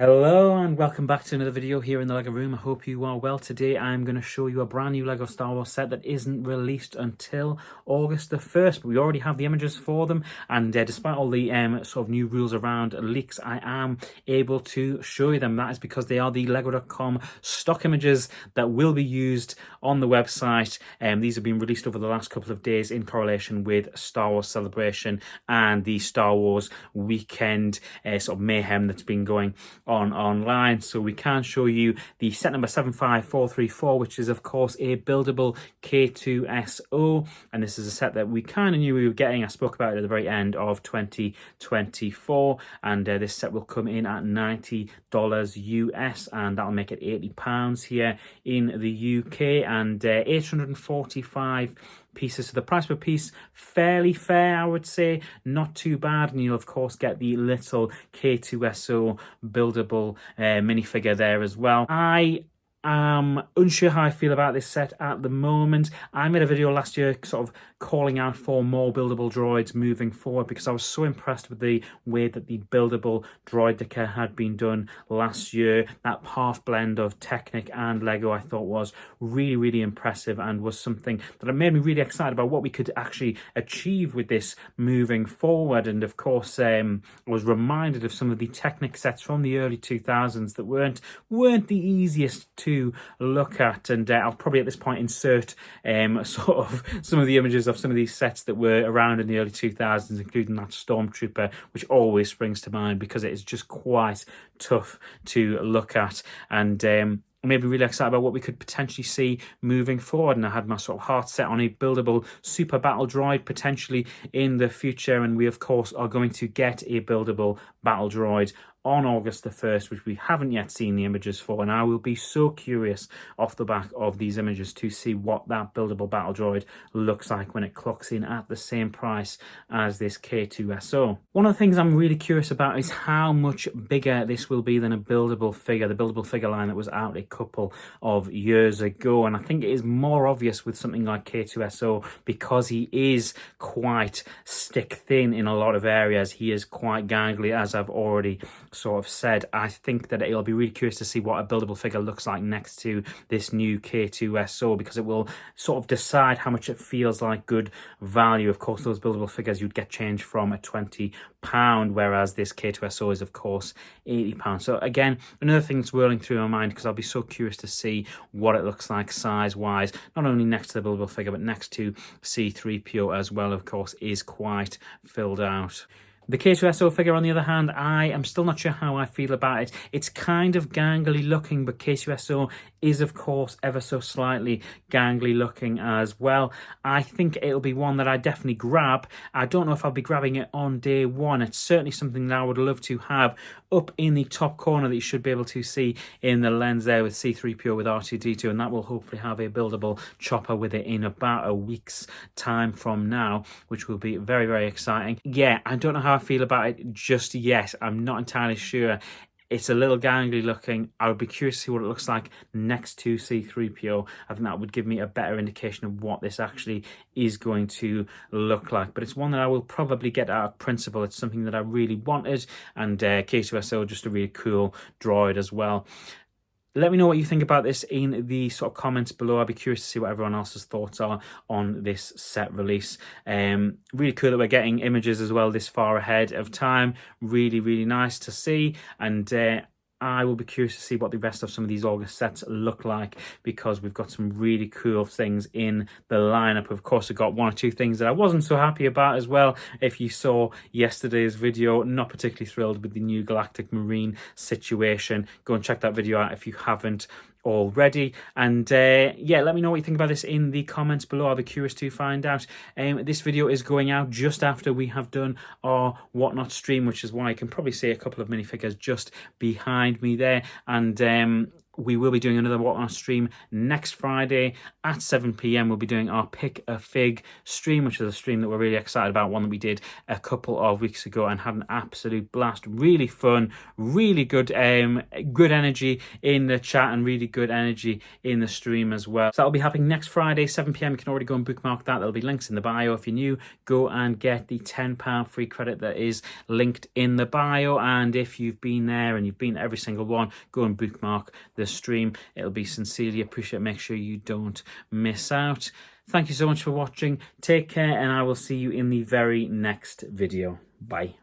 Hello and welcome back to another video here in the LEGO room. I hope you are well. Today I'm going to show you a brand new LEGO Star Wars set that isn't released until August the 1st, but we already have the images for them, and despite all the sort of new rules around leaks, I am able to show you them. That is because they are the lego.com stock images that will be used on the website. These have been released over the last couple of days in correlation with Star Wars Celebration and the Star Wars weekend sort of mayhem that's been going online. So we can show you the set number 75434, which is of course a buildable K2SO, and this is a set that we kind of knew we were getting. I spoke about it at the very end of 2024, and this set will come in at $90 US, and that'll make it £80 here in the UK, and 845 pieces. So the price per piece, fairly fair, I would say, not too bad. And you'll of course get the little K2SO buildable minifigure there as well. I am unsure how I feel about this set at the moment. I made a video last year sort of calling out for more buildable droids moving forward, because I was so impressed with the way that the buildable droid decor had been done last year. That half blend of Technic and Lego I thought was really impressive, and was something that made me really excited about what we could actually achieve with this moving forward. And of course I was reminded of some of the Technic sets from the early 2000s that weren't the easiest to look at, and I'll probably at this point insert sort of some of the images of some of these sets that were around in the early 2000s, including that Stormtrooper, which always springs to mind because it is just quite tough to look at, and maybe really excited about what we could potentially see moving forward. And I had my sort of heart set on a buildable super battle droid potentially in the future, and we of course are going to get a buildable battle droid on August the 1st, which we haven't yet seen the images for, and I will be so curious off the back of these images to see what that buildable battle droid looks like when it clocks in at the same price as this K2SO. One of the things I'm really curious about is how much bigger this will be than a buildable figure, the buildable figure line that was out a couple of years ago, and I think it is more obvious with something like K2SO because he is quite stick thin in a lot of areas. He is quite gangly, as I've already sort of said. I think that it'll be really curious to see what a buildable figure looks like next to this new K2SO, because it will sort of decide how much it feels like good value. Of course, those buildable figures you'd get change from at £20, whereas this K2SO is of course £80. So again, another thing that's whirling through my mind, because I'll be so curious to see what it looks like size wise, not only next to the buildable figure but next to C3PO as well, of course, is quite filled out. The K2SO figure, on the other hand, I am still not sure how I feel about it. It's kind of gangly looking, but K2SO is, of course, ever so slightly gangly looking as well. I think it'll be one that I definitely grab. I don't know if I'll be grabbing it on day one. It's certainly something that I would love to have up in the top corner that you should be able to see in the lens there with C3PO with R2-D2, and that will hopefully have a buildable chopper with it in about a week's time from now, which will be very exciting. Yeah, I don't know how I feel about it just yet. I'm not entirely sure. It's a little gangly looking. I would be curious to see what it looks like next to C3PO. I think that would give me a better indication of what this actually is going to look like. But it's one that I will probably get out of principle. It's something that I really wanted, and K2SO, just a really cool droid as well. Let me know what you think about this in the sort of comments below. I'd be curious to see what everyone else's thoughts are on this set release. Really cool that we're getting images as well this far ahead of time. Really nice to see, and I will be curious to see what the rest of some of these August sets look like, because we've got some really cool things in the lineup. Of course, we've got one or two things that I wasn't so happy about as well. If you saw yesterday's video, not particularly thrilled with the new Galactic Marine situation. Go and check that video out if you haven't already, and yeah, let me know what you think about this in the comments below. I'll be curious to find out. This video is going out just after we have done our Whatnot stream, which is why you can probably see a couple of minifigures just behind me there, and we will be doing another Whatnot stream next Friday at 7 p.m. We'll be doing our Pick a Fig stream, which is a stream that we're really excited about, one that we did a couple of weeks ago and had an absolute blast. Really fun, really good, good energy in the chat and really good energy in the stream as well. So that'll be happening next Friday, 7 p.m. You can already go and bookmark that. There'll be links in the bio. If you're new, go and get the £10 free credit that is linked in the bio. And if you've been there and you've been to every single one, go and bookmark the stream. It'll be sincerely appreciated. Make sure you don't miss out. Thank you so much for watching. Take care, and I will see you in the very next video. Bye.